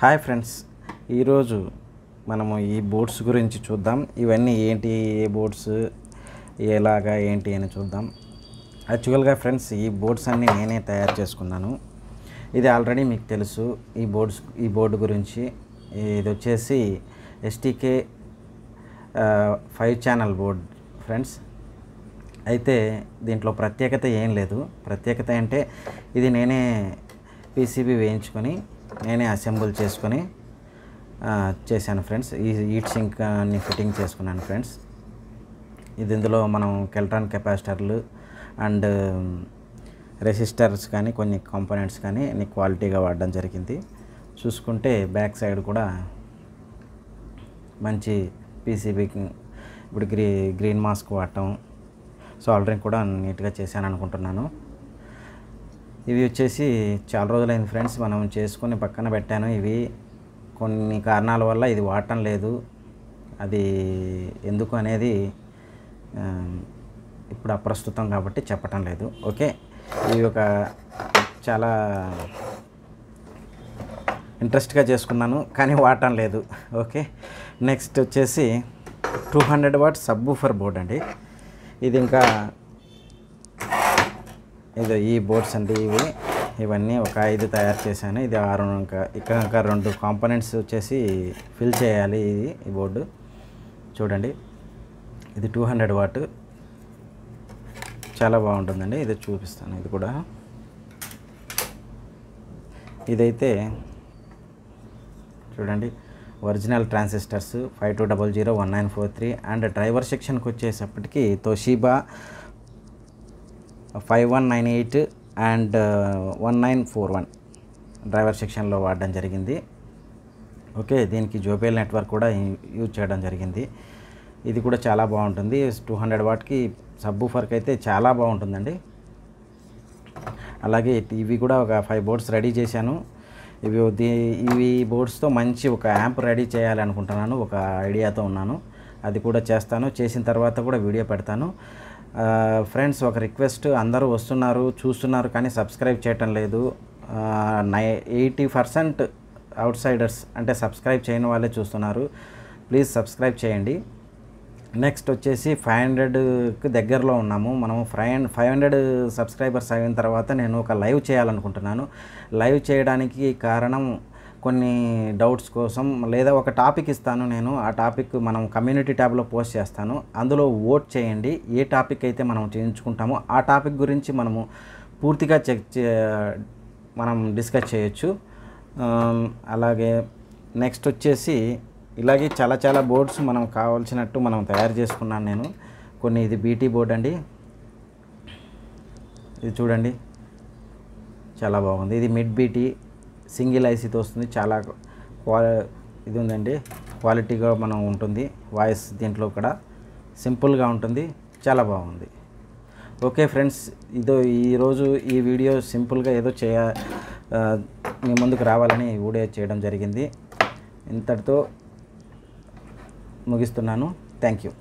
Hi friends, ఈరోజు మనము ఈ బోర్డ్స్ గురించి చూద్దాం. ఇవన్నీ ఏంటి, ఏ బోర్డ్స్ ఎలాగా ఏంటి అని చూద్దాం. యాక్చువల్గా ఫ్రెండ్స్, ఈ బోర్డ్స్ అన్నీ నేనే తయారు చేసుకున్నాను. ఇది ఆల్రెడీ మీకు తెలుసు. ఈ బోర్డు గురించి ఇది వచ్చేసి ఎస్టీకే 5 ఛానల్ బోర్డ్ ఫ్రెండ్స్. అయితే దీంట్లో ప్రత్యేకత ఏం లేదు. ప్రత్యేకత అంటే ఇది నేనే పీసీబీ వేయించుకొని నేనే అసెంబుల్ చేసుకొని చేశాను ఫ్రెండ్స్. ఈ హీట్ సింక్ అన్ని ఫిట్టింగ్ చేసుకున్నాను ఫ్రెండ్స్. ఇందులో మనం కెల్ట్రాన్ కెపాసిటర్లు అండ్ రెసిస్టర్స్ కానీ కొన్ని కాంపోనెంట్స్ కానీ అన్ని క్వాలిటీగా వాడడం జరిగింది. చూసుకుంటే బ్యాక్ సైడ్ కూడా మంచి పీసీబీకి ఇప్పుడు గ్రీన్ మాస్క్ వాడటం, సాల్డరింగ్ కూడా నీట్గా చేశాను అనుకుంటున్నాను. ఇవి వచ్చేసి చాలా రోజులైంది ఫ్రెండ్స్ మనం చేసుకొని పక్కన పెట్టాను. ఇవి కొన్ని కారణాల వల్ల ఇది వాడటం లేదు. అది ఎందుకు అనేది ఇప్పుడు అప్రస్తుతం కాబట్టి చెప్పటం లేదు. ఓకే, ఇవి ఒక చాలా ఇంట్రెస్ట్గా చేసుకున్నాను కానీ వాడటం లేదు. ఓకే, నెక్స్ట్ వచ్చేసి 200 వాట్ సబ్బూఫర్ బోర్డ్ అండి. ఇది ఇంకా ఇది ఈ బోర్డ్స్ అండి. ఇవన్నీ ఒక 5 తయారు చేశాను. ఇది 6. ఇంకా 2 కాంపోనెంట్స్ వచ్చేసి ఫిల్ చేయాలి. ఈ బోర్డు చూడండి, ఇది 200 వాట్ చాలా బాగుంటుందండి. ఇది చూపిస్తాను. ఇది కూడా ఇదైతే చూడండి, ఒరిజినల్ ట్రాన్సిస్టర్స్ 52001943 అండ్ డ్రైవర్ సెక్షన్కి వచ్చేసప్పటికి తోషిబా 5198 అండ్ 1941 డ్రైవర్ సెక్షన్లో వాడడం జరిగింది. ఓకే, దీనికి జోబేల్ నెట్వర్క్ కూడా యూజ్ చేయడం జరిగింది. ఇది కూడా చాలా బాగుంటుంది. 200 వాట్కి సబ్బూఫర్కి అయితే చాలా బాగుంటుందండి. అలాగే ఇవి కూడా ఒక 5 బోర్డ్స్ రెడీ చేశాను. ఇవి బోర్డ్స్తో మంచి ఒక యాంప్ రెడీ చేయాలనుకుంటున్నాను. ఒక ఐడియాతో ఉన్నాను. అది కూడా చేస్తాను. చేసిన తర్వాత కూడా వీడియో పెడతాను. ఫ్రెండ్స్, ఒక రిక్వెస్ట్, అందరూ వస్తున్నారు చూస్తున్నారు కానీ సబ్స్క్రైబ్ చేయటం లేదు. 80% అవుట్ సైడర్స్ అంటే సబ్స్క్రైబ్ చేయని వాళ్ళే చూస్తున్నారు. ప్లీజ్ సబ్స్క్రైబ్ చేయండి. నెక్స్ట్ వచ్చేసి 500కి దగ్గరలో ఉన్నాము. మనము 500 సబ్స్క్రైబర్స్ అయిన తర్వాత నేను ఒక లైవ్ చేయాలనుకుంటున్నాను. లైవ్ చేయడానికి కారణం కొన్ని డౌట్స్ కోసం, లేదా ఒక టాపిక్ ఇస్తాను నేను. ఆ టాపిక్ మనం కమ్యూనిటీ ట్యాబ్లో పోస్ట్ చేస్తాను. అందులో ఓట్ చేయండి. ఏ టాపిక్ అయితే మనం చేయించుకుంటామో ఆ టాపిక్ గురించి మనము పూర్తిగా మనం డిస్కస్ చేయొచ్చు. అలాగే నెక్స్ట్ వచ్చేసి ఇలాగే చాలా బోర్డ్స్ మనం కావాల్సినట్టు మనం తయారు చేసుకున్నాను నేను కొన్ని. ఇది బీటీ బోర్డ్ అండి. ఇది చూడండి, చాలా బాగుంది. ఇది మిడ్ బీటీ సింగిల్ ఐసీతో వస్తుంది. చాలా ఇది ఉందండి, క్వాలిటీగా మనం ఉంటుంది. వాయిస్ దీంట్లో కూడా సింపుల్గా ఉంటుంది, చాలా బాగుంది. ఓకే ఫ్రెండ్స్, ఈరోజు ఈ వీడియో సింపుల్గా ఏదో మీ ముందుకు రావాలని వీడియో చేయడం జరిగింది. ఇంతటితో ముగిస్తున్నాను. Thank you.